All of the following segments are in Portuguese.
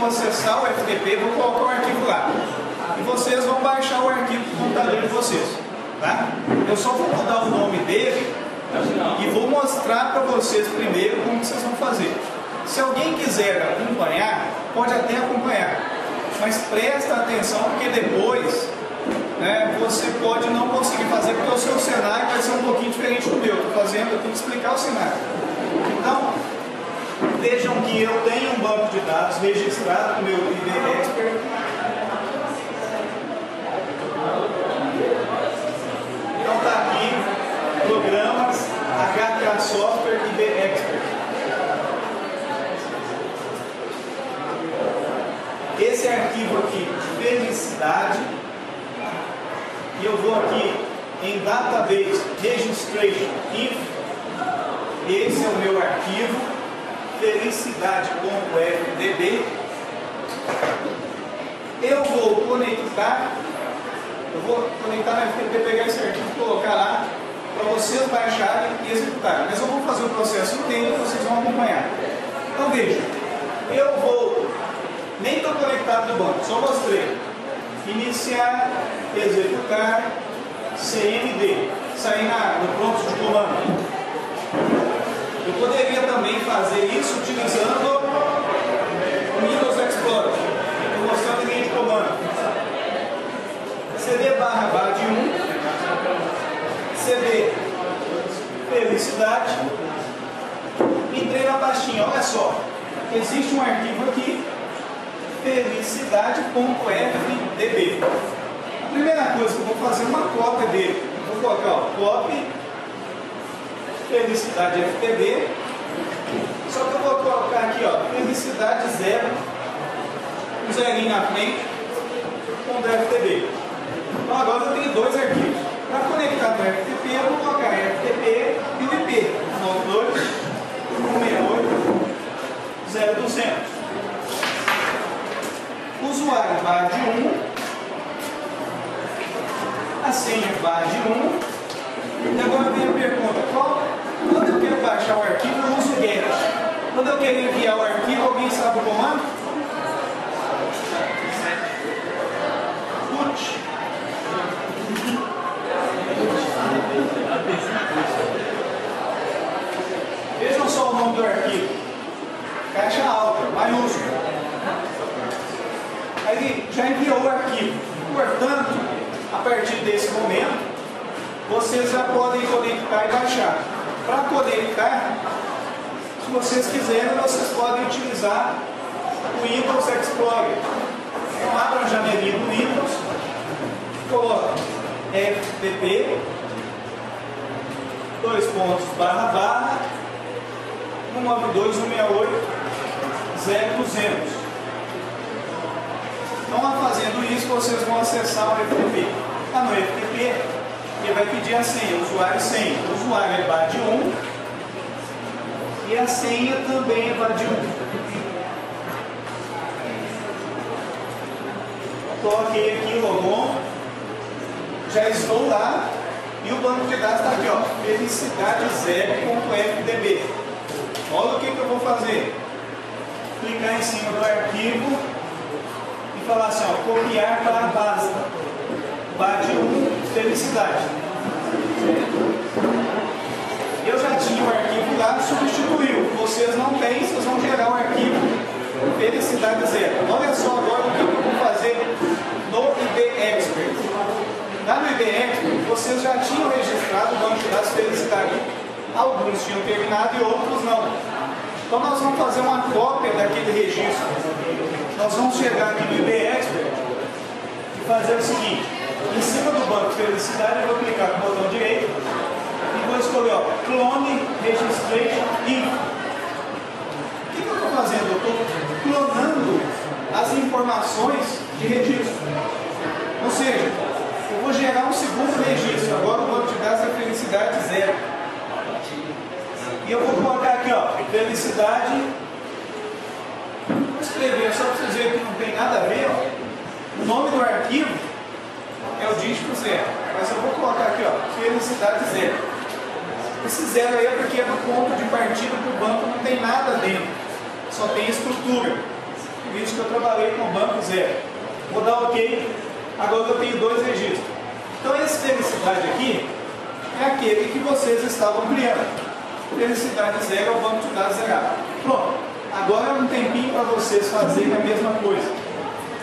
vou acessar o FTP, vou colocar o arquivo lá. E vocês vão baixar o arquivo do computador de vocês. Tá? Eu só vou mudar o nome dele e vou mostrar para vocês primeiro como que vocês vão fazer. Se alguém quiser acompanhar, pode até acompanhar. Mas presta atenção porque depois, né, você pode não conseguir fazer porque o seu cenário vai ser um pouquinho diferente do meu. Estou fazendo, eu tenho que explicar o cenário. Então, vejam que eu tenho um banco de dados registrado no meu IB Expert. Então está aqui, programas, HK Software IB Expert. Esse arquivo aqui, felicidade, e eu vou aqui em Database Registration Info. Esse é o meu arquivo, felicidade.fdb. Eu vou conectar no FTP, pegar esse arquivo e colocar lá para vocês baixarem e executarem. Mas eu vou fazer o processo inteiro e vocês vão acompanhar. Então veja, eu vou, nem estou conectado no banco, só mostrei. Iniciar, executar, CMD, sair no prompt de comando. Eu poderia também fazer isso utilizando o Windows Explorer. Estou mostrando a linha de comando. CD/BAD1, CD felicidade. Entrei na pastinha, olha só. Existe um arquivo aqui, felicidade.fdb. A primeira coisa que eu vou fazer é uma cópia dele. Vou colocar, ó, copy felicidade FTB. Só que eu vou colocar aqui, ó, felicidade 0, um zerinho na frente, ponto FTB. Então agora eu tenho dois arquivos. Para conectar no FTP, eu vou colocar FTP e o IP 92.168.0.200. Usuário BAD1, a senha BAD1. E agora vem a pergunta: quando eu quero baixar o arquivo, eu uso o GET. Quando eu quero enviar o arquivo, alguém sabe o comando? Put. Vejam só o nome do arquivo: caixa alta, maiúsculo. Aí ele já enviou o arquivo. Portanto, a partir desse momento, vocês já podem conectar e baixar. Para conectar, se vocês quiserem, vocês podem utilizar o Windows Explorer. Então, abra a janelinha do Windows, coloca FTP, 192.168.0.200. Então, fazendo isso, vocês vão acessar o FTP. Está no FTP, ele vai pedir a senha, usuário e senha. O usuário é BAD1 e a senha também é BAD1. Coloquei aqui o logon, já estou lá e o banco de dados está aqui, ó, felicidade0.fdb. Olha o que eu vou fazer: clicar em cima do arquivo e falar assim, ó, copiar para a base BAD1 felicidade. Eu já tinha o arquivo lá, substituiu. Vocês não têm, vocês vão gerar o arquivo felicidade 0. Olha só agora o que eu vou fazer no IB Expert. Lá no IB Expert, vocês já tinham registrado o banco de dados felicidade. Alguns tinham terminado e outros não. Então nós vamos fazer uma cópia daquele registro. Nós vamos chegar aqui no IB Expert e fazer o seguinte: em cima do banco felicidade, eu vou clicar com o botão direito e vou escolher, ó, clone registration info. O que eu estou fazendo? Eu estou clonando as informações de registro. Ou seja, eu vou gerar um segundo registro. Agora o banco de dados é felicidade 0. E eu vou colocar aqui, ó, felicidade. Vou escrever só para vocês verem que não tem nada a ver, ó. O nome do arquivo é o dígito 0. Mas eu vou colocar aqui, ó, felicidade 0. Esse 0 aí é porque é do ponto de partida do banco, não tem nada dentro. Só tem estrutura. Por isso que eu trabalhei com o banco zero. Vou dar OK. Agora eu tenho 2 registros. Então esse felicidade aqui é aquele que vocês estavam criando. Felicidade zero é o banco de dados zerado. Pronto. Agora é um tempinho para vocês fazerem a mesma coisa.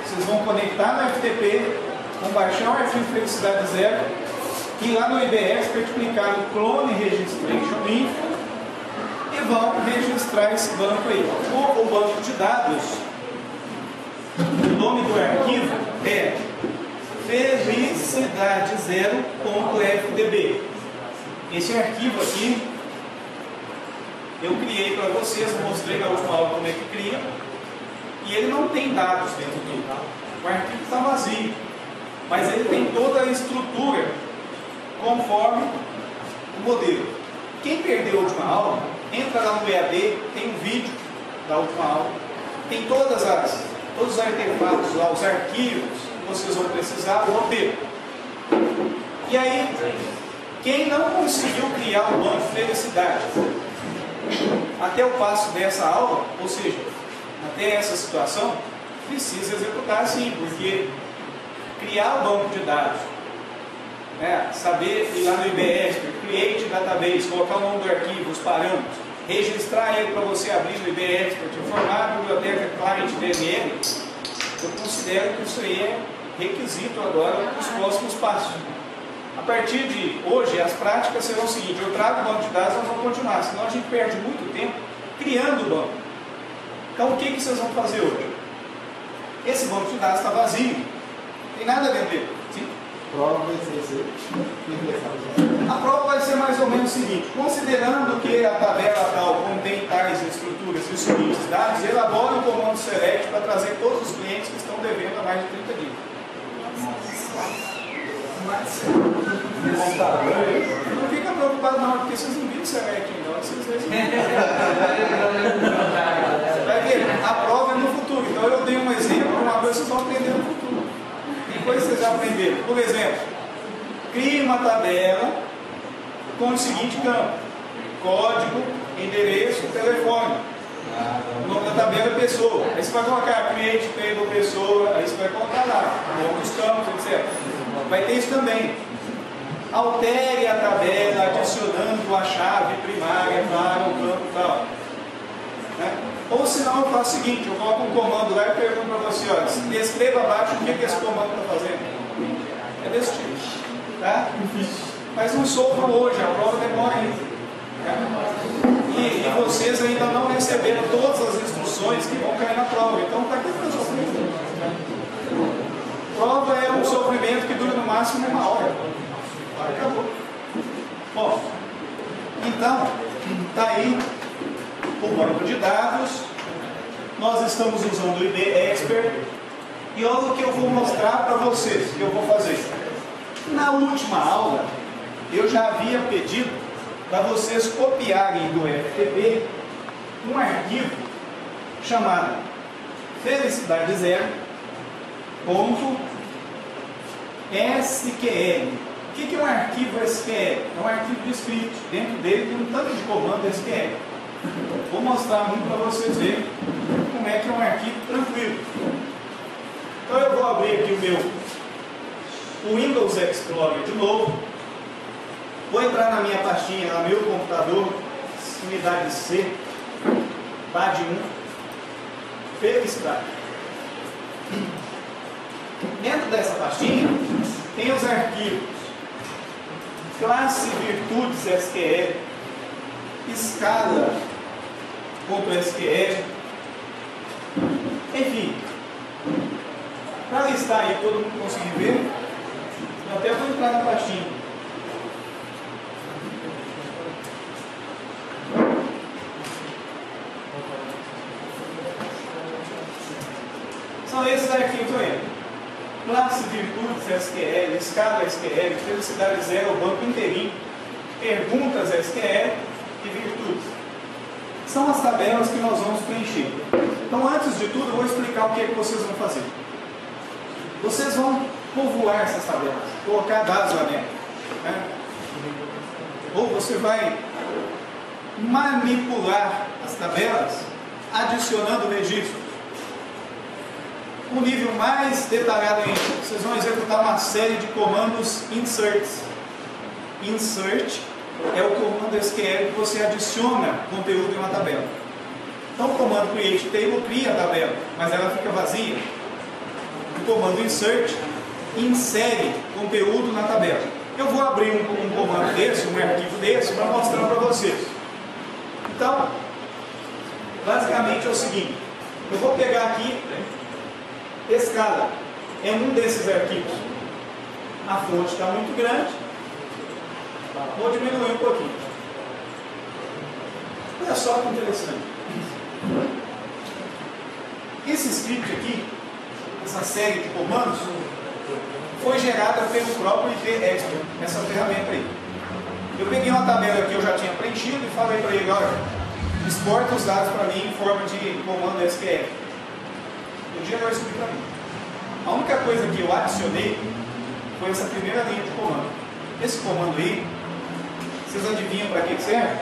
Vocês vão conectar no FTP, vão baixar o arquivo felicidade zero e lá no IB Expert clicar no clone registration info e vão registrar esse banco aí. O banco de dados, o nome do arquivo é felicidade0.fdb. Esse arquivo aqui eu criei para vocês, mostrei na última aula como é que cria, e ele não tem dados dentro dele. O arquivo está vazio, mas ele tem toda a estrutura conforme o modelo. Quem perdeu a última aula, entra lá no EAD, tem um vídeo da última aula, tem todos os artefatos lá, os arquivos que vocês vão precisar, vão ter. E aí, quem não conseguiu criar o banco de felicidade até o passo dessa aula, ou seja, até essa situação, precisa executar sim, porque criar o banco de dados, saber ir lá no IBS, create database, colocar o nome do arquivo, os parâmetros, registrar ele para você abrir no IB Expert, informar a biblioteca client DML, eu considero que isso aí é requisito agora dos próximos passos. A partir de hoje, as práticas serão o seguinte: eu trago o banco de dados, nós vamos continuar, senão a gente perde muito tempo criando o banco. Então o que vocês vão fazer hoje? Esse banco de dados está vazio, não tem nada dentro dele. Sim? A prova vai ser A prova vai ser mais ou menos o seguinte: considerando que a tabela tal contém tais estruturas e os seguintes dados, elabora o comando select para trazer todos os clientes que estão devendo há mais de 30 dias. Não fica preocupado não, porque vocês não viram select ainda, vocês vai ver, a prova é no futuro, então eu dei um exemplo, uma coisa vocês vão aprender no futuro. Tem coisas que vocês já aprenderam. Por exemplo, crie uma tabela com o seguinte campo: código, endereço, telefone. O nome da tabela é pessoa. Aí você vai colocar create table pessoa, aí você vai colocar lá outros campos, etc. Vai ter isso também. Altere a tabela adicionando a chave primária para o campo tal. Ou senão eu faço o seguinte: eu coloco um comando lá e pergunto para você, olha, descreva abaixo o que esse comando está fazendo. É desse tipo. Tá? Mas não sofram hoje, a prova demora ainda. E vocês ainda não receberam todas as instruções que vão cair na prova. Então está aqui para sofrer. Prova é um sofrimento que dura no máximo 1 hora. Acabou. Bom, então, está aí o banco de dados. Nós estamos usando o IB Expert. E olha o que eu vou mostrar para vocês, o que eu vou fazer. Na última aula, eu já havia pedido para vocês copiarem do FTP um arquivo chamado felicidade0.sql. O que é um arquivo SQL? É um arquivo de script. Dentro dele tem um tanto de comando SQL. Vou mostrar muito para vocês verem como é que é um arquivo tranquilo. Então eu vou abrir aqui o Windows Explorer de novo. Vou entrar na minha pastinha, no meu computador, unidade C, BAD1, felicidade. Dentro dessa pastinha tem os arquivos classe virtudes SQL, escala.sql, enfim. Para listar aí, todo mundo conseguir ver, eu até vou entrar na pastinha. São esses arquivos aí: classe virtudes SQL, escala SQL, felicidade zero, banco inteirinho, perguntas SQL e virtudes. São as tabelas que nós vamos preencher. Então, antes de tudo, eu vou explicar o que é que vocês vão fazer. Vocês vão povoar essas tabelas, colocar dados lá dentro, né? Ou você vai manipular as tabelas adicionando registros. Um nível mais detalhado ainda, vocês vão executar uma série de comandos inserts. Insert é o comando SQL que você adiciona conteúdo em uma tabela. Então o comando create table cria a tabela, mas ela fica vazia. O comando insert insere conteúdo na tabela. Eu vou abrir um comando desse, um arquivo desse, para mostrar para vocês. Então, basicamente é o seguinte, eu vou pegar aqui escala, é um desses arquivos. A fonte está muito grande, vou diminuir um pouquinho. Olha só que interessante. Esse script aqui, essa série de comandos, foi gerada pelo próprio ID Expert, essa ferramenta aí. Eu peguei uma tabela que eu já tinha preenchido e falei para ele, olha, exporta os dados para mim em forma de comando SQL. Ele gerou isso aqui para mim. A única coisa que eu adicionei foi essa primeira linha de comando. Esse comando aí, vocês adivinham para que serve?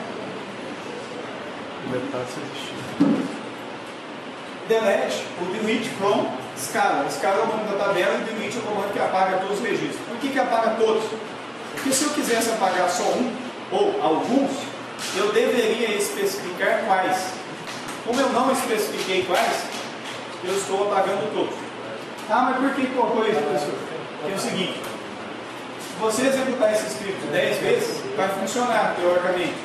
Delete ou delete from Scala. Scala é o nome da tabela e delete é o comando que apaga todos os registros. Por que apaga todos? Porque se eu quisesse apagar só um ou alguns, eu deveria especificar quais. Como eu não especifiquei quais, eu estou apagando todos. Ah, mas por que colocou isso, professor? Porque é o seguinte, se você executar esse script 10 vezes, vai funcionar teoricamente.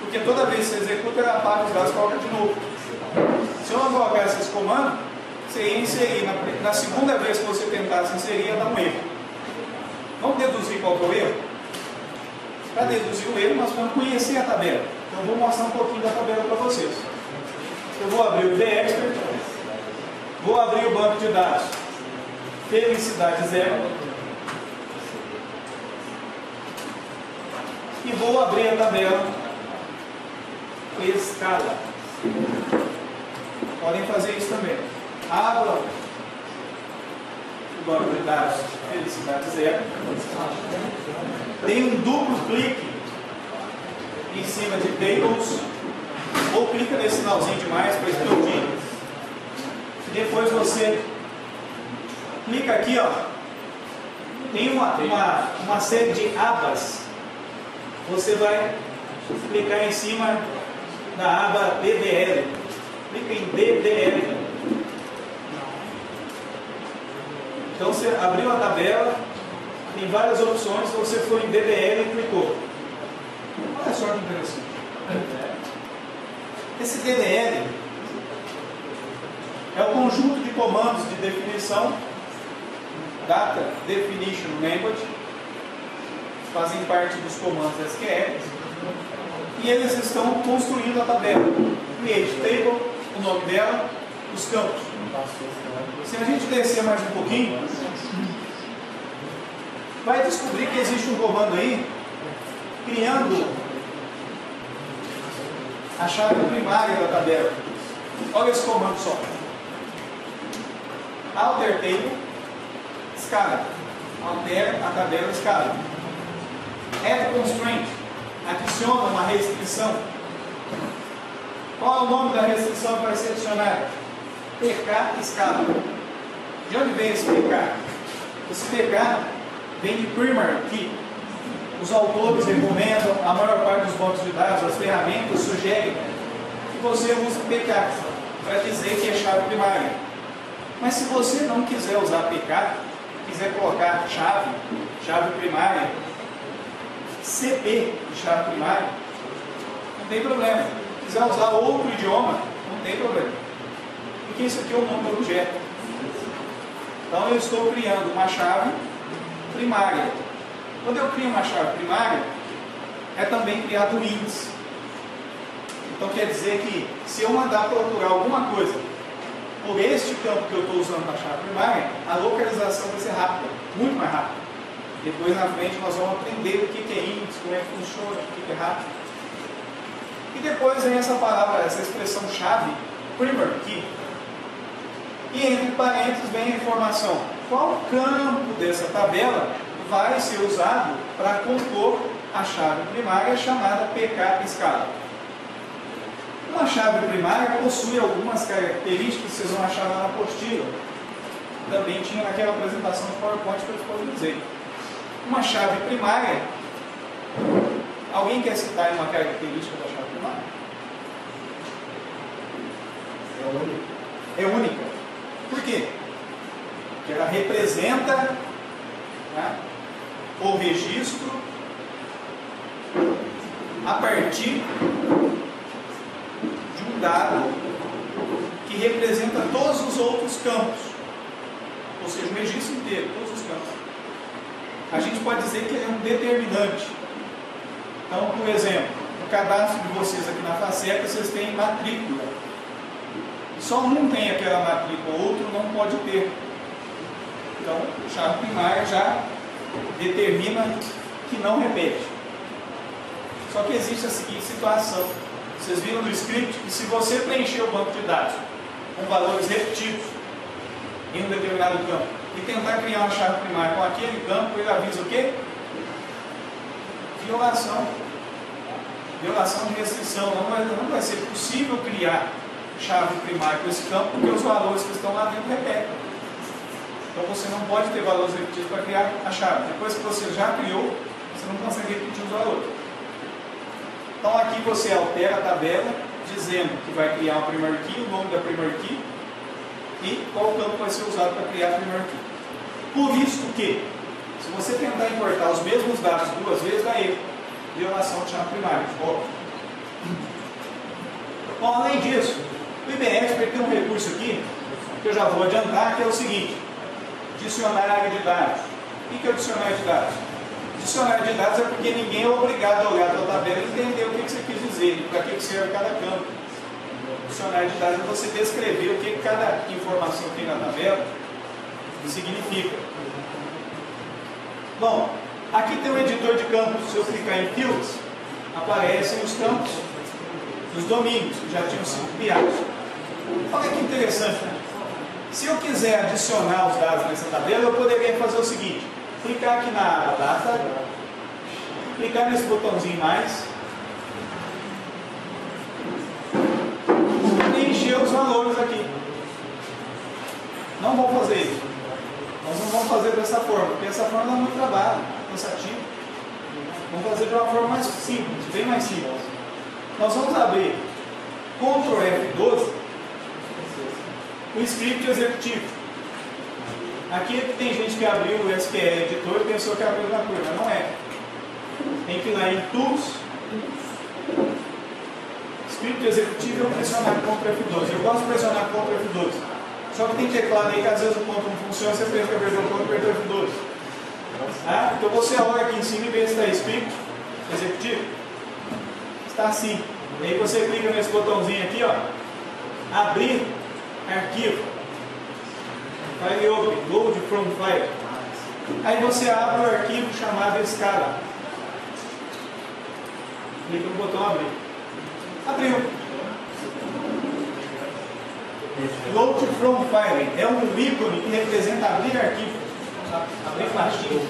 Porque toda vez que você executa, ele apaga os dados e coloca de novo. Se eu não colocasse esse comando, você ia inserir. Na segunda vez que você tentasse inserir, ia dar um erro. Vamos deduzir qual que é o erro? Para deduzir o erro, nós vamos conhecer a tabela. Então eu vou mostrar um pouquinho da tabela para vocês. Eu vou abrir o ID Expert, vou abrir o banco de dados Felicidade 0 e vou abrir a tabela Escala. Podem fazer isso também. Abra o banco de dados Felicidade 0, dê um duplo clique em cima de Tables, ou clica nesse sinalzinho de mais para explodir. Depois você clica aqui, ó, tem uma série de abas. Você vai clicar em cima da aba DDL. Clica em DDL. Então você abriu a tabela, tem várias opções. Se você for em DDL e clicou. Olha só que interessante. Esse DDL é o conjunto de comandos de definição, Data Definition Language, fazem parte dos comandos SQL, e eles estão construindo a tabela. Create Table, o nome dela, os campos. Se a gente descer mais um pouquinho, vai descobrir que existe um comando aí, criando a chave primária da tabela. Olha esse comando só. Alter Table, Scala. Altera a tabela Scala. Add Constraint, adiciona uma restrição. Qual é o nome da restrição que vai ser adicionada? PK Scala. De onde vem esse PK? Esse PK vem de Primary Key. Os autores recomendam, a maior parte dos bancos de dados, as ferramentas sugerem que você use PK para dizer que é chave primária. Mas se você não quiser usar PK, quiser colocar chave primária, CP de chave primária, não tem problema. Se quiser usar outro idioma, não tem problema. Porque isso aqui é o nome do objeto. Então eu estou criando uma chave primária. Quando eu crio uma chave primária, é também criado um índice. Então quer dizer que se eu mandar procurar alguma coisa por este campo que eu estou usando na chave primária, a localização vai ser rápida, muito mais rápida. Depois na frente nós vamos aprender o que é índice, como é que funciona, o que é rápido. E depois vem essa palavra, essa expressão chave, primary key. E entre parênteses vem a informação. Qual campo dessa tabela vai ser usado para compor a chave primária chamada PK Scala? Uma Uma chave primária possui algumas características que vocês vão achar lá na apostila. Também tinha naquela apresentação do PowerPoint que eu disponibilizei. Uma chave primária, alguém quer citar uma característica da chave primária? É única. Por quê? Porque ela representa, né, o registro a partir de um dado que representa todos os outros campos. Ou seja, o registro inteiro, todos os campos. A gente pode dizer que ele é um determinante. Então, por exemplo, no cadastro de vocês aqui na FACEP, vocês têm matrícula. Só um tem aquela matrícula, o outro não pode ter. Então, a chave primária já determina que não repete. Só que existe a seguinte situação. Vocês viram no script que se você preencher o banco de dados com valores repetidos em um determinado campo e tentar criar uma chave primária com aquele campo, ele avisa o quê? Violação. Violação de restrição. Não vai ser possível criar chave primária com esse campo porque os valores que estão lá dentro repetem. Então você não pode ter valores repetidos para criar a chave. Depois que você já criou, você não consegue repetir os valores. Então aqui você altera a tabela dizendo que vai criar uma primary key, o nome da primary key e qual campo vai ser usado para criar a primary key. Por isso que, se você tentar importar os mesmos dados duas vezes, dá erro. Violação de chave primária. Bom, além disso, o IBExpert tem um recurso aqui, que eu já vou adiantar, que é o seguinte: dicionário de dados. O que é o dicionário de dados? Dicionário de dados é porque ninguém é obrigado a olhar a tua tabela e entender o que você quis dizer, para que serve cada campo. Dicionário de dados é você descrever o que cada informação tem na tabela significa. Bom, aqui tem um editor de campos. Se eu clicar em Fields, aparecem os campos dos domínios que já tinham sido criados. Olha que interessante, né? Se eu quiser adicionar os dados nessa tabela, eu poderia fazer o seguinte: clicar aqui na data, clicar nesse botãozinho mais, preencher os valores aqui. Não vou fazer isso. Nós não vamos fazer dessa forma, porque essa forma dá muito trabalho, cansativo. Vamos fazer de uma forma mais simples, bem mais simples. Nós vamos abrir Ctrl F12, o script executivo. Aqui tem gente que abriu o SQL Editor e pensou que abriu uma coisa, mas não é. Tem que ir lá em Tools, Script Executivo e pressionar Ctrl F12. Eu gosto de pressionar Ctrl F12. Só que tem teclado aí que às vezes o ponto não funciona, você pensa que apertou o ponto e apertou F12. Ah, então você olha aqui em cima e vê se está Script Executivo. Está assim. E aí você clica nesse botãozinho aqui, ó, abrir arquivo. File Open, Load from File. Aí você abre o arquivo chamado Scala. Clica no botão abrir. Abriu. Load from File é um ícone que representa abrir arquivo. Abrir pastinha.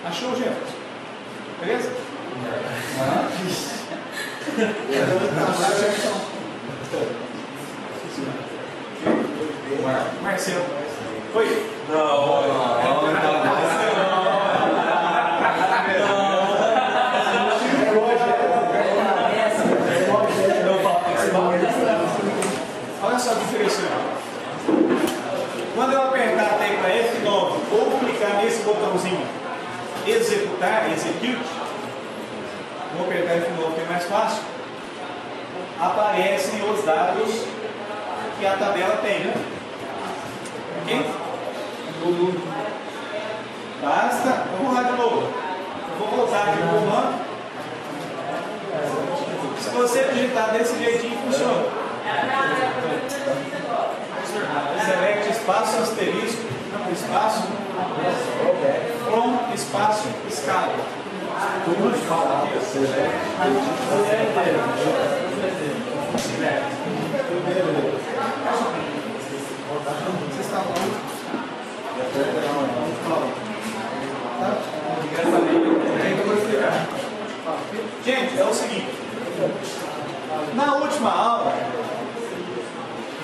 Achou, Jefferson? Beleza? Marcelo. Oi? Olha só que interessante. Quando eu apertar a tecla F9 ou clicar nesse botãozinho executar, execute, vou apertar F9 que é mais fácil, aparecem os dados que a tabela tem, né? Ok? Basta, vamos lá de novo. Eu vou voltar aqui no comando. Se você digitar desse jeitinho, funciona. Select espaço asterisco, espaço, from, espaço, escala. Tudo escala. Vocês estão falando? Tá?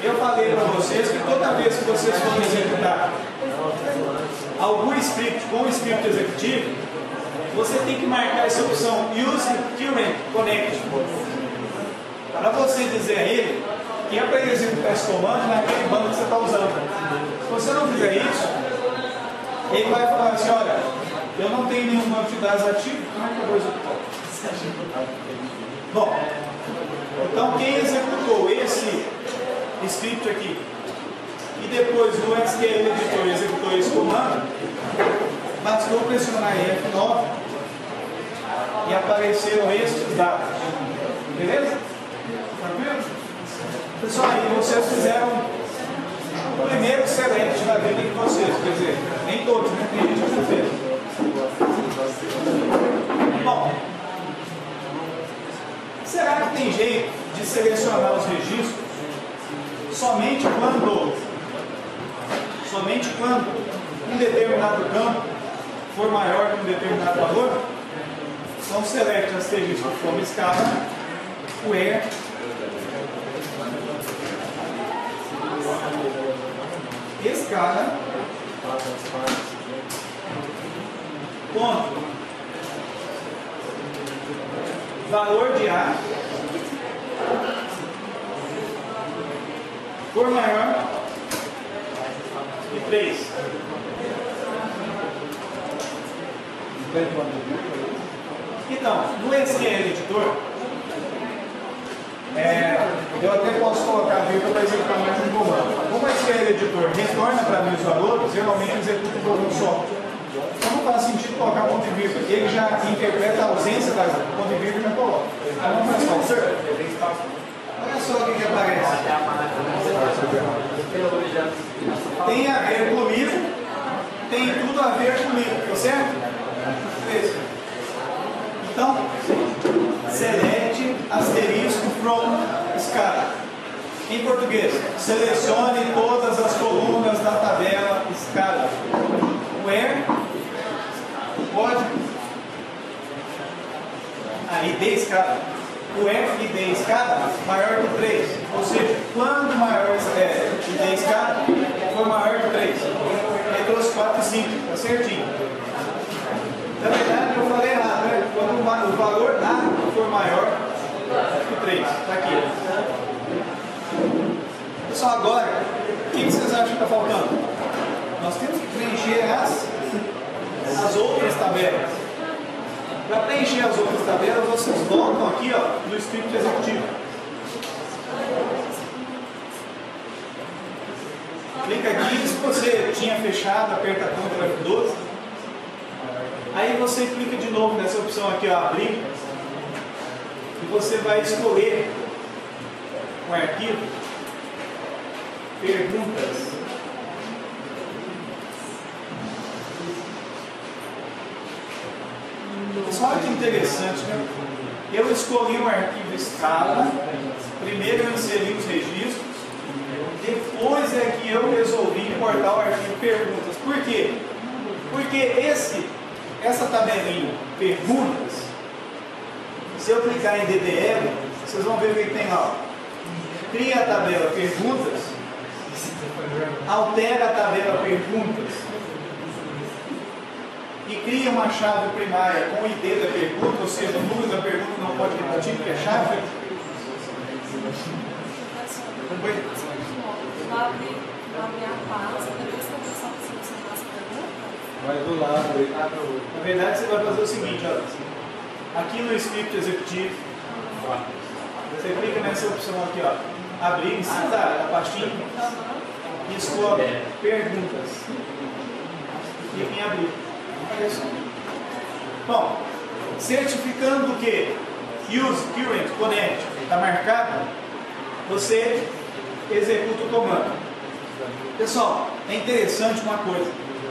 Eu falei para vocês que toda vez que vocês forem executar algum script com o script executivo, você tem que marcar essa opção Use Current Connect, para você dizer a ele que é para ele executar esse comando naquele banco que você está usando. Se você não fizer isso, ele vai falar assim: olha, eu não tenho nenhum banco de dados ativo, como é que eu vou executar? Bom, então quem executou esse script aqui e depois no SQL Editor executou esse comando, bastou pressionar F9 e apareceram estes dados. Beleza? Tranquilo? Pessoal, aí vocês fizeram o primeiro select da vida de vocês, quer dizer, nem todos, né? Tem gente que já fez. Bom, será que tem jeito de selecionar os registros somente quando um determinado campo for maior que um determinado valor? Então, select asterisco from escala where escala ponto valor de A for maior que 3. Então, no SQL Editor, eu até posso colocar a vírgula para executar mais um comando. Como o SQL Editor retorna para mim os valores, geralmente executa um volume só. Então não faz sentido colocar ponto e vírgula. Ele já interpreta a ausência da ponto e vírgula e já coloca. Então não faz falta. Olha só o que aparece. Tem a ver comigo, tem tudo a ver comigo, tá certo? Então, select asterisco from escala. Em português, selecione todas as colunas da tabela escala. Where código ID escala. O FID escala maior que 3. Ou seja, quando maior ID escala for maior que 3. Ele trouxe 4 e 5, tá certinho. Na verdade, eu falei errado, né? Quando o valor A for maior que 3. Está aqui. Pessoal, agora, o que vocês acham que está faltando? Nós temos que preencher as outras tabelas. Para preencher as outras tabelas, vocês voltam aqui no script executivo. Clica aqui, se você tinha fechado, aperta Ctrl F12. Aí você clica de novo nessa opção aqui, abrir. E você vai escolher o arquivo perguntas. Pessoal, olha que interessante, né? Eu escolhi um arquivo escala, primeiro eu inseri os registros, depois é que eu resolvi importar o arquivo perguntas. Por quê? Porque essa tabelinha perguntas, se eu clicar em DDL, vocês vão ver o que tem lá. Cria a tabela perguntas, altera a tabela perguntas e cria uma chave primária com o ID da pergunta, ou seja, o número da pergunta não pode repetir porque é chave. Vai do lado. Na verdade, você vai fazer o seguinte, olha, aqui no script executivo, você clica nessa opção aqui, abrir em cima da pastinha e escolhe perguntas. Clica em abrir. Bom, certificando que Use Current Connect está marcado, você executa o comando. Pessoal, é interessante uma coisa.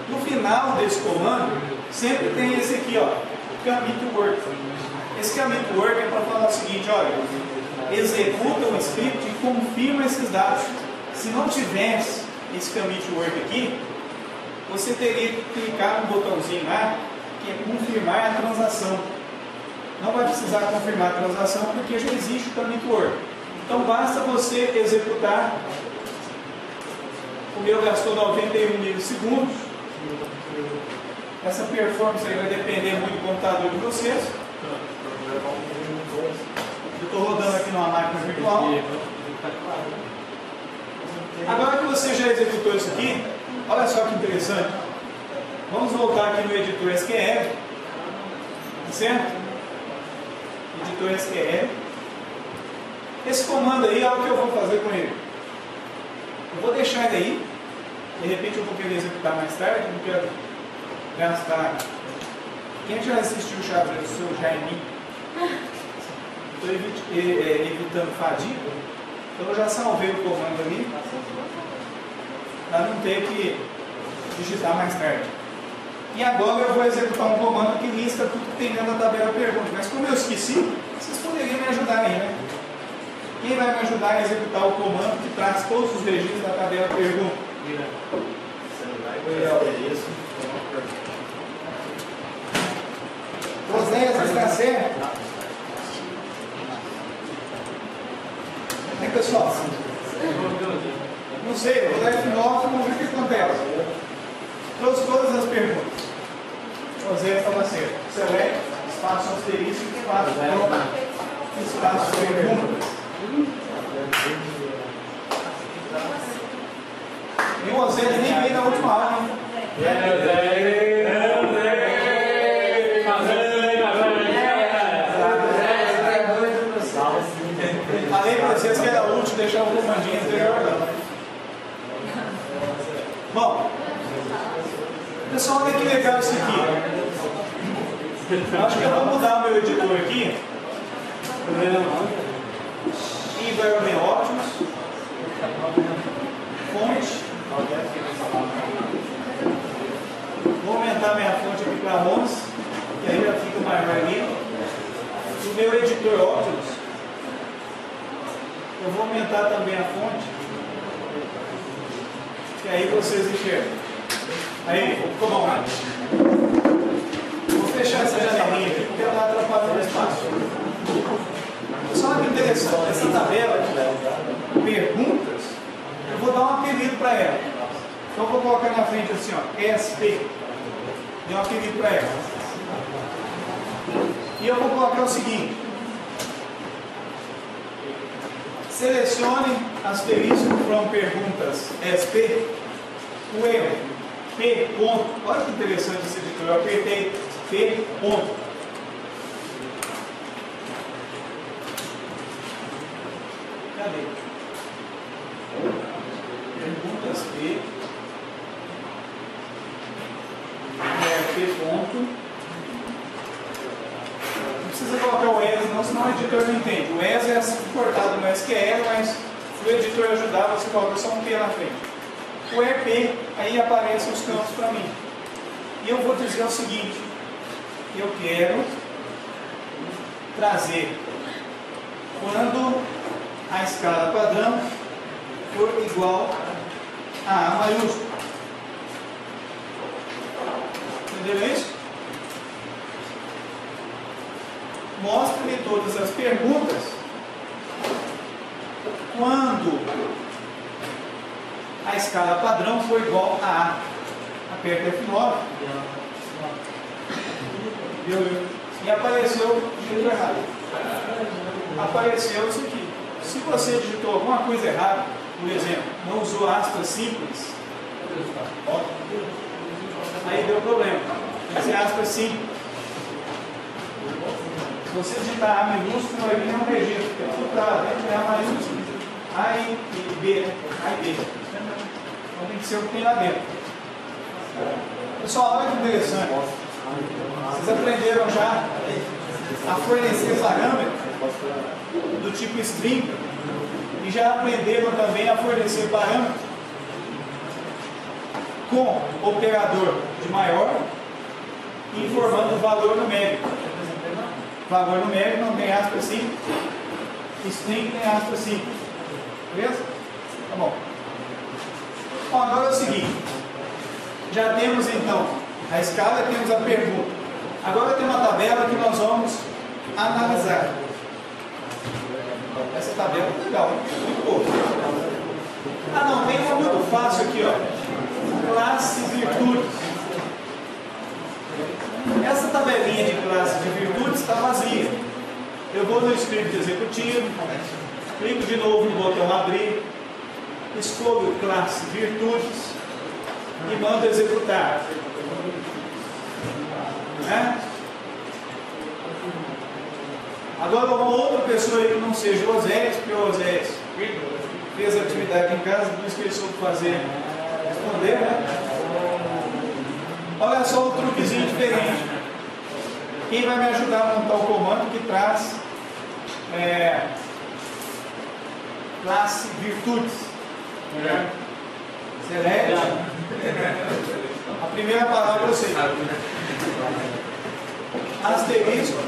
No final desse comando, sempre tem esse aqui, commit to work. Esse commit to work é para falar o seguinte, olha, executa o script e confirma esses dados. Se não tivesse esse commit to work aqui, você teria que clicar no botãozinho lá, que é confirmar a transação. Não vai precisar confirmar a transação porque já existe o commit to work. Então basta você executar O meu gastou 91 milissegundos. Essa performance aí vai depender muito do computador de vocês. Eu estou rodando aqui numa máquina virtual. Agora que você já executou isso aqui, olha só que interessante. Vamos voltar aqui no editor SQL. Certo? Editor SQL. Esse comando aí, olha o que eu vou fazer com ele. Eu vou deixar ele aí. De repente eu vou querer executar mais tarde. Não quero gastar. Quem já assistiu o Chaves do seu Jaime? Estou evitando fadiga. Então eu já salvei o comando ali. Para não ter que digitar mais tarde. E agora eu vou executar um comando que lista tudo que tem dentro da tabela pergunta. Mas como eu esqueci, vocês poderiam me ajudar aí, né? Quem vai me ajudar a executar o comando que traz todos os registros da tabela pergunta? Oséias, está certo? É, pessoal? Não sei, vou dar F9 e vamos ver o que acontece. Trouxe todas as perguntas. Oséias estava certo. Select, espaço asterisco, espaço perguntas. E o Oséias nem veio na última aula, hein? Falei para vocês que era útil deixar o comandinho anterior. Bom, pessoal, olha que legal isso aqui. Acho que eu vou mudar o meu editor aqui. Environment Options, fonte. Vou aumentar minha fonte aqui para 11, que aí já fica maior ali. O meu editor Options, eu vou aumentar também a fonte, que aí vocês enxergam. Aí, ficou bom, né? Vou fechar essa janelinha aqui, porque ela está atrapalhando o espaço. Só que interessante, essa tabela de perguntas, eu vou dar um apelido para ela. Então eu vou colocar na frente assim, ó, ESP. Dei um apelido para ela. E eu vou colocar o seguinte. Selecione asterisco from perguntas SP. O erro. P. Ponto. Olha que interessante esse editor. Eu apertei P. Ponto. Cadê? Perguntas P. P. Ponto. Não precisa colocar o ES, não, senão o editor não entende. O ES é assim cortado no SQL, mas se o editor ajudar, você coloca só um P na frente. O EP, aí aparecem os campos para mim. E eu vou dizer o seguinte: eu quero trazer quando a escala padrão for igual a A maiúsculo. Entendeu isso? Mostre-me todas as perguntas quando a escala padrão for igual a A. Aperta F9. E apareceu o jeito errado. Apareceu isso aqui. Se você digitou alguma coisa errada, por exemplo, não usou aspas simples, ó, aí deu problema. Tem que ser aspas simples. Se você digitar A minúsculo, vai vir um registro, porque tudo está dentro de A maiúsculo. A e B, né? A e B. Então tem que ser o que tem lá dentro. Pessoal, olha que interessante. Vocês aprenderam já a fornecer parâmetros do tipo string e já aprenderam também a fornecer parâmetros com operador de maior informando o valor numérico. Valor numérico não tem aspas simples, string tem aspas simples. Beleza? Tá bom. Bom, agora é o seguinte. Já temos então a escala e temos a pergunta. Agora tem uma tabela que nós vamos analisar. Essa tabela é legal, muito boa. Ah não, tem uma muito faço aqui, ó, classe virtudes. Essa tabelinha de classe de virtudes está vazia. Eu vou no script executivo, clico de novo no botão abrir, escolho classe virtudes e mando executar. Né? Agora uma outra pessoa aí que não seja o Osés, porque o Osés fez a atividade em casa, não esqueceu de fazer, responder, né? Olha só o truquezinho diferente. Quem vai me ajudar a montar o comando que traz classe virtudes? Select. A primeira palavra eu sei. Asterisco.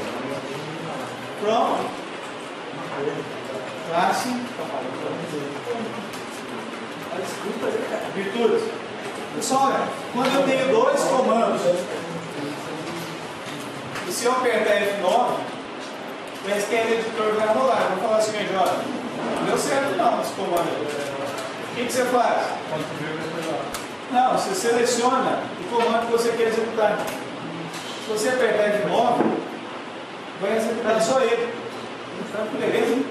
From. Classe. Virtudes. Pessoal, olha, quando eu tenho dois comandos, e se eu apertar F9, o SQL Editor vai rolar. Eu vou falar assim, olha, não deu certo não esse comando. O que você faz? Não, você seleciona o comando que você quer executar. Se você apertar F9, vai executar só ele. Beleza?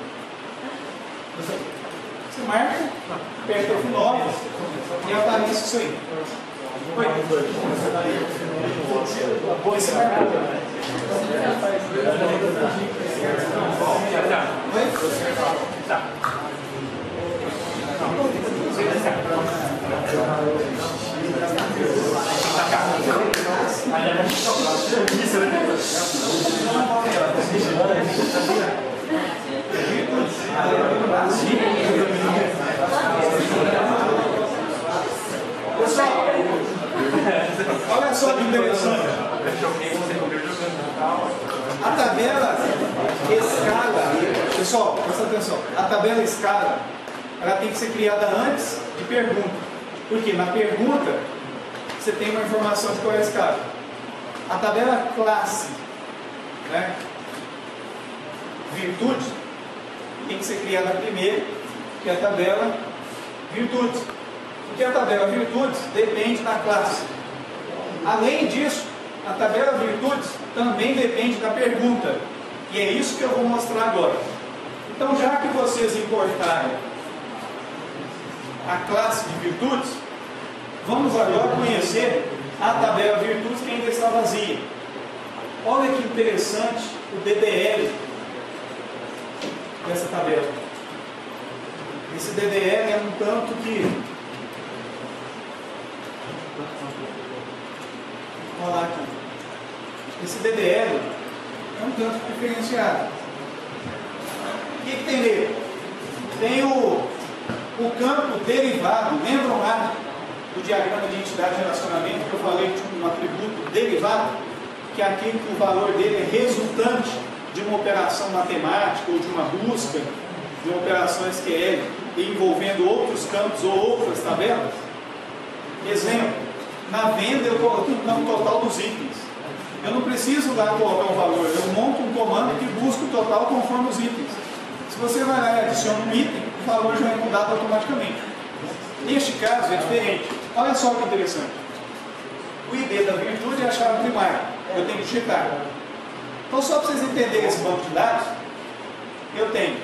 Você marca, aperta F9 e aparece isso aí. Oi? Você marcou. Pessoal, olha só que interessante. A tabela escala, pessoal, presta atenção. A tabela escala, ela tem que ser criada antes de pergunta. Porque na pergunta você tem uma informação de qual é a escala. A tabela classe, né, virtude, tem que ser criada primeiro, que é a tabela virtudes. Porque a tabela virtudes depende da classe. Além disso, a tabela virtudes também depende da pergunta. E é isso que eu vou mostrar agora. Então, já que vocês importaram a classe de virtudes, vamos agora conhecer a tabela virtudes que ainda está vazia. Olha que interessante o DDL dessa tabela. Esse DDL é um tanto que... Vou lá aqui. Esse DDL é um tanto diferenciado. O que tem nele? Tem o campo derivado. Lembram lá do diagrama de entidade de relacionamento que eu falei de um atributo derivado? Que é aquele que o valor dele é resultante de uma operação matemática ou de uma busca de uma operação SQL envolvendo outros campos ou outras tabelas. Exemplo, na venda eu coloco o total dos itens. Eu não preciso lá colocar um valor, eu monto um comando que busca o total conforme os itens. Se você vai lá e adiciona um item, o valor já é mudado automaticamente. Neste caso é diferente. Olha só que interessante. O ID da virtude é a chave primária. Eu tenho que checar. Então, só para vocês entenderem esse banco de dados, eu tenho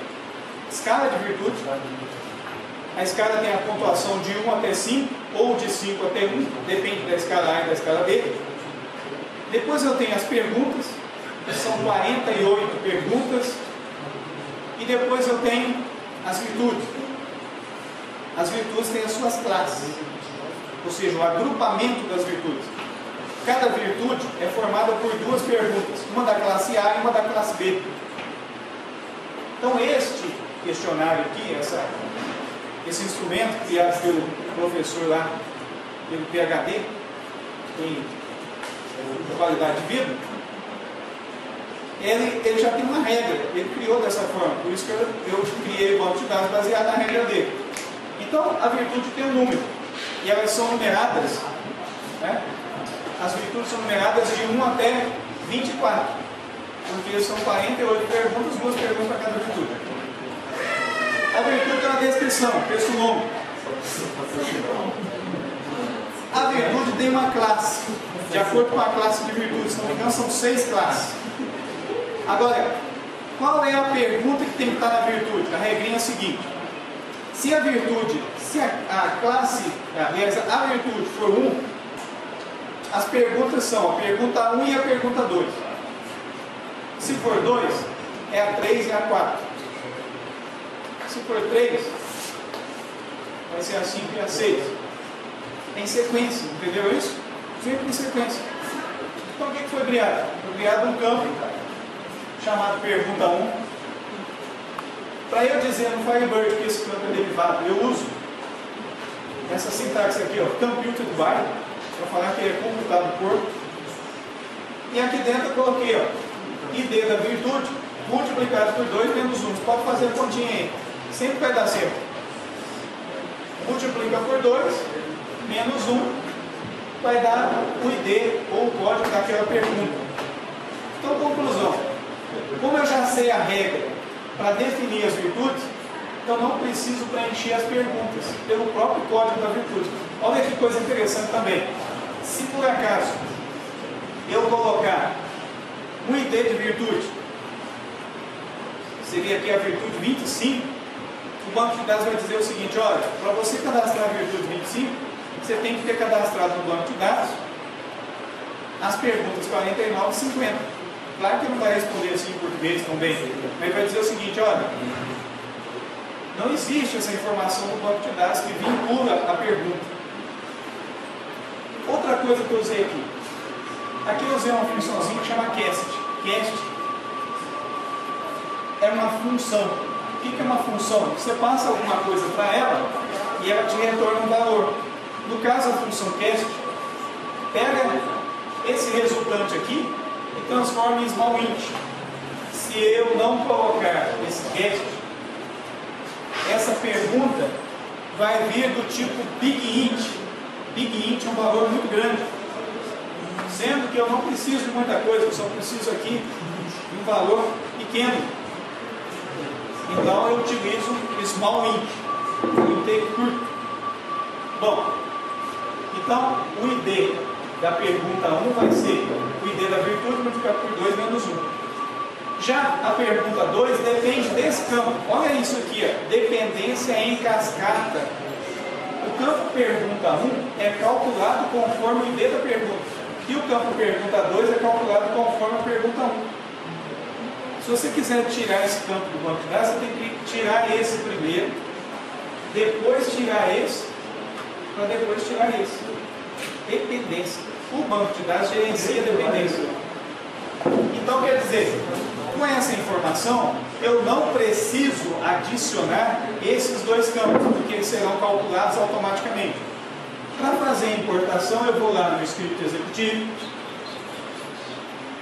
escala de virtude. A escala tem a pontuação de 1 até 5, ou de 5 até 1, depende da escala A e da escala B. Depois eu tenho as perguntas, que são 48 perguntas. E depois eu tenho as virtudes. As virtudes têm as suas classes, ou seja, o agrupamento das virtudes. Cada virtude é formada por duas perguntas, uma da classe A e uma da classe B. Então este questionário aqui, esse instrumento criado pelo professor lá, pelo PhD, em qualidade de vida, ele já tem uma regra, ele criou dessa forma, por isso que eu criei o banco de dados baseado na regra dele. Então a virtude tem um número, e elas são numeradas, né? As virtudes são numeradas de 1 até 24, porque são 48 perguntas, 2 perguntas para cada virtude. A virtude tem uma descrição, texto longo. tem uma classe, de acordo com a classe de virtude, se não me engano são 6 classes. Agora, qual é a pergunta que tem que estar na virtude? A regrinha é a seguinte: se a virtude, se a classe, a virtude for 1, as perguntas são a pergunta 1 e a pergunta 2. Se for 2, é a 3 e a 4. Se for 3, vai ser a 5 e a 6. Em sequência, entendeu isso? Sempre em sequência. Então o que foi criado? Foi criado um campo chamado pergunta 1. Para eu dizer no Firebird que esse campo é derivado, eu uso essa sintaxe aqui, ó, computed by, para falar que é computado por. E aqui dentro eu coloquei, ó, id da virtude multiplicado por 2 menos 1. Você pode fazer a continha aí, sempre vai dar certo. Multiplica por 2 menos 1 vai dar o id ou o código daquela pergunta. Então, conclusão: como eu já sei a regra para definir as virtudes, então não preciso preencher as perguntas pelo próprio código da virtude. Olha que coisa interessante também. Se por acaso eu colocar um id de virtude, seria aqui a virtude 25, o banco de dados vai dizer o seguinte: olha, para você cadastrar a virtude 25, você tem que ter cadastrado no banco de dados as perguntas 49 e 50. Claro que não vai responder assim em português também, mas ele vai dizer o seguinte: olha, não existe essa informação no banco de dados que vincula a pergunta. Outra coisa que eu usei aqui. Aqui eu usei uma funçãozinha que chama cast. Cast é uma função. O que é uma função? Você passa alguma coisa para ela e ela te retorna um valor. No caso, a função cast pega esse resultante aqui e transforma em small int. Se eu não colocar esse cast, essa pergunta vai vir do tipo big int. Big int é um valor muito grande, sendo que eu não preciso de muita coisa, eu só preciso aqui de um valor pequeno. Então eu utilizo small int, int curto. Bom, então o id da pergunta 1 vai ser o id da virtude multiplicado por 2 menos 1. Já a pergunta 2 depende desse campo. Olha isso aqui, ó, dependência em cascata. O campo pergunta 1 é calculado conforme o id da pergunta. E o campo pergunta 2 é calculado conforme a pergunta 1. Se você quiser tirar esse campo do banco de dados, você tem que tirar esse primeiro, depois tirar esse, para depois tirar esse. Dependência. O banco de dados gerencia a dependência. Então, quer dizer, com essa informação, eu não preciso adicionar esses dois campos, porque eles serão calculados automaticamente. Para fazer a importação, eu vou lá no script executivo,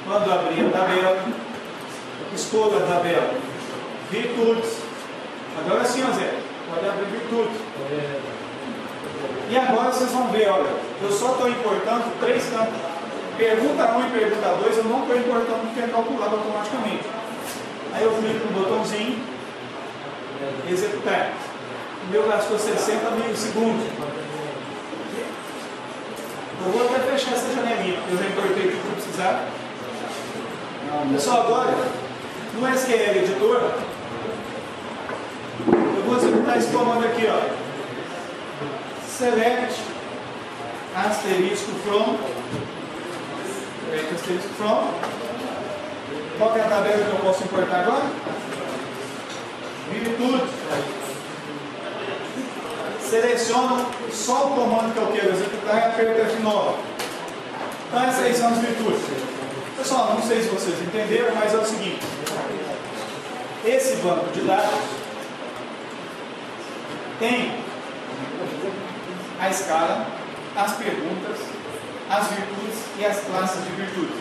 quando abrir a tabela, escolho a tabela virtudes. Agora sim, Zé, pode abrir virtudes. E agora vocês vão ver, olha, eu só estou importando 3 campos. Pergunta 1 e pergunta 2 eu não estou importando porque é calculado automaticamente. Aí eu clico no botãozinho, executar. O meu gastou 60 milissegundos. Eu vou até fechar essa janelinha, porque eu já importei tudo que eu precisar. Pessoal, agora, no SQL Editor, eu vou executar esse comando aqui, ó. Select asterisco from. Asterisco from. Qual que é a tabela que eu posso importar agora? Virtude. Seleciono só o comando que eu quero executar e aperto F9. Então essas aí são as virtudes. Pessoal, não sei se vocês entenderam, mas é o seguinte. Esse banco de dados tem a escala, as perguntas, as virtudes e as classes de virtudes.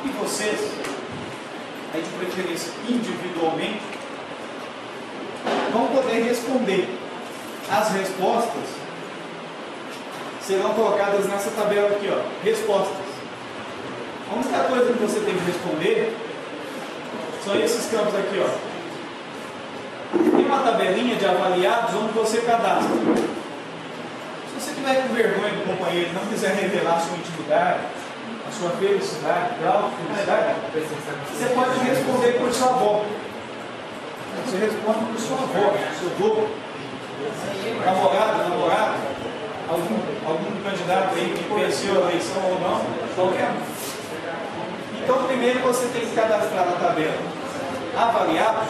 E vocês, aí de preferência individualmente, vão poder responder. As respostas serão colocadas nessa tabela aqui, ó, respostas. A única coisa que você tem que responder são esses campos aqui, ó. Tem uma tabelinha de avaliados onde você cadastra. Se você tiver com vergonha do companheiro, não quiser revelar a sua intimidade, a sua felicidade, grau de felicidade, você pode responder por sua avó. Você responde por sua avó, seu avô, namorado, algum candidato aí que venceu a eleição ou não, qualquer um. Então, primeiro você tem que cadastrar na tabela avaliados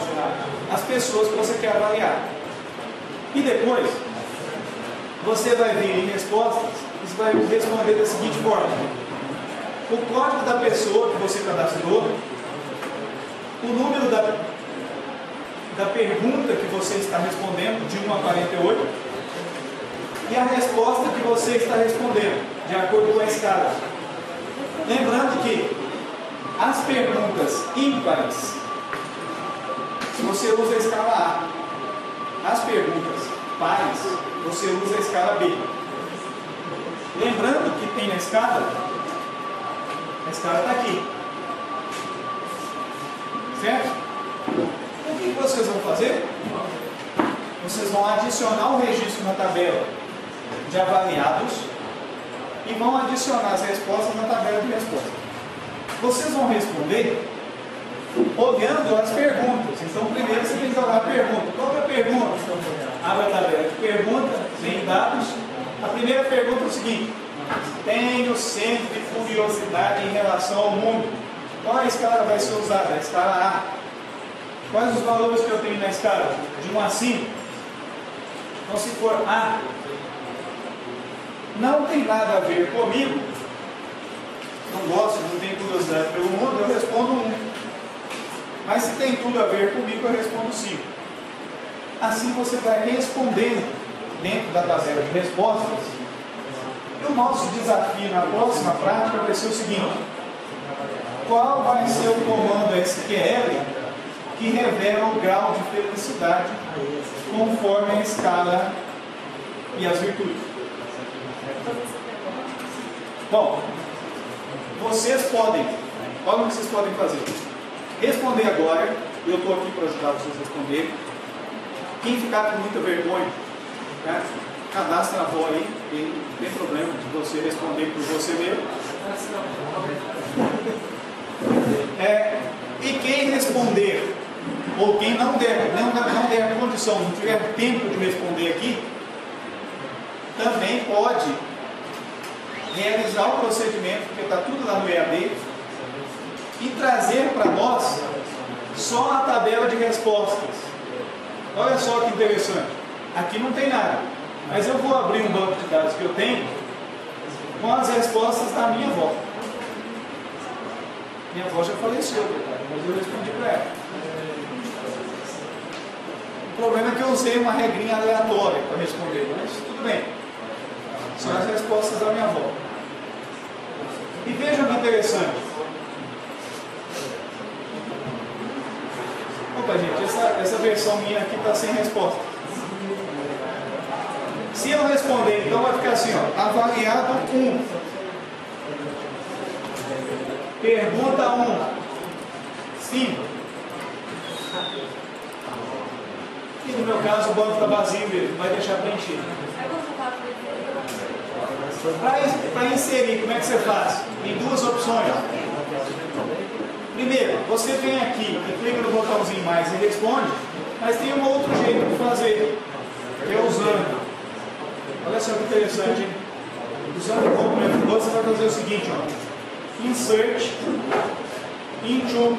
as pessoas que você quer avaliar. E depois, você vai vir em respostas e você vai responder da seguinte forma: o código da pessoa que você cadastrou, o número da pergunta que você está respondendo, de 1 a 48, e a resposta que você está respondendo, de acordo com a escala. Lembrando que as perguntas ímpares, se você usa a escala A, as perguntas pares, você usa a escala B. Lembrando que tem a escala está aqui. Certo? O que vocês vão fazer? Vocês vão adicionar o registro na tabela de avaliados e vão adicionar as respostas na tabela de respostas. Vocês vão responder olhando as perguntas. Então, primeiro você tem que olhar a pergunta. Qual é a pergunta? Abre a tabela de pergunta, vem dados. A primeira pergunta é o seguinte: tenho sempre curiosidade em relação ao mundo. Qual a escala vai ser usada? A escala A. Quais os valores que eu tenho na escala? De 1 a 5. Então, se for A, não tem nada a ver comigo, não gosto, não tenho curiosidade pelo mundo, eu respondo 1. Mas se tem tudo a ver comigo, eu respondo 5. Assim você vai respondendo dentro da tabela de respostas. E o nosso desafio na próxima prática vai ser o seguinte: qual vai ser o comando SQL que revela o grau de felicidade conforme a escala e as virtudes? Bom, vocês podem, como vocês podem fazer? Responder agora, eu estou aqui para ajudar vocês a responderem. Quem ficar com muita vergonha, né, cadastra a avó aí, e não tem problema de você responder por você mesmo. E quem responder, ou quem não der a condição, não tiver tempo de responder aqui, também pode realizar o procedimento, porque está tudo lá no EAD, e trazer para nós só a tabela de respostas. Olha só que interessante, aqui não tem nada, mas eu vou abrir um banco de dados que eu tenho com as respostas da minha avó. Minha avó já faleceu, mas eu respondi para ela. O problema é que eu usei uma regrinha aleatória para responder, mas tudo bem. São as respostas da minha avó. E vejam que interessante. Opa, gente, essa versão minha aqui está sem resposta. Se eu responder, então vai ficar assim, ó, avaliado 1. Pergunta 1. Sim. E no meu caso o banco está vazio mesmo, vai deixar preenchido. Para inserir, como é que você faz? Tem duas opções. Primeiro, você vem aqui e clica no botãozinho mais e responde, mas tem um outro jeito de fazer, que é usando. Olha só que interessante, hein? Usando o complemento, você vai fazer o seguinte, ó. Insert into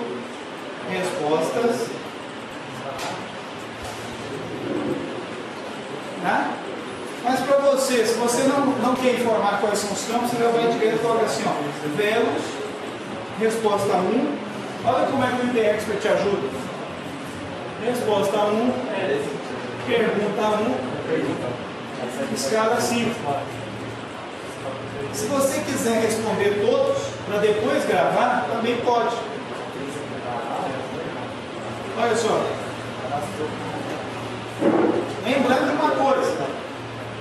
respostas. Tá? Mas para você, se você não quer informar quais são os campos, você vai direto e coloca assim, ó, velos, resposta 1. Olha como é que o ID Expert te ajuda. Resposta 1, pergunta 1, escala 5. Se você quiser responder todos, para depois gravar, também pode. Olha só. Lembrando de uma coisa,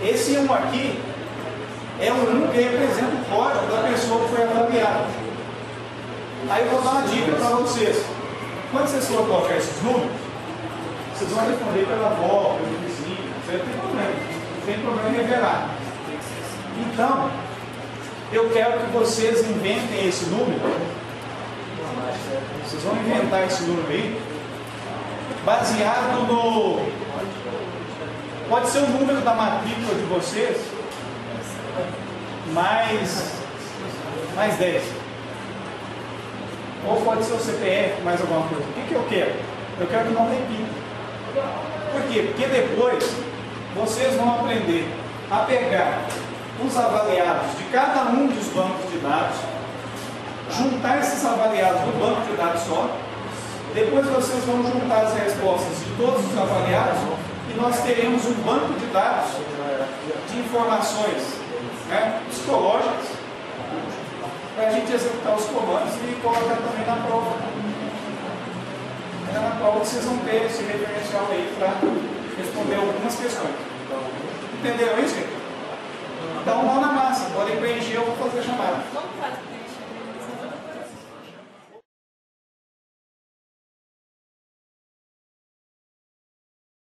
esse 1 aqui é o 1 que representa o código da pessoa que foi avaliada. Aí eu vou dar uma dica para vocês. Quando vocês for colocar esses números, vocês vão responder pela avó, pelo vizinho, não tem problema. Não tem problema em revelar. Então, eu quero que vocês inventem esse número. Vocês vão inventar esse número aí, baseado no... Pode ser o número da matrícula de vocês, mais 10. Ou pode ser o CPF, mais alguma coisa. O que eu quero? Eu quero que não repita. Por quê? Porque depois vocês vão aprender a pegar os avaliados de cada um dos bancos de dados, juntar esses avaliados no banco de dados só, depois vocês vão juntar as respostas de todos os avaliados e nós teremos um banco de dados de informações, né, psicológicas, para a gente executar os comandos e colocar também na prova. É na prova que vocês vão ter esse referencial aí para responder algumas questões. Entenderam isso? Então, mão na massa. Podem preencher, eu vou fazer a chamada.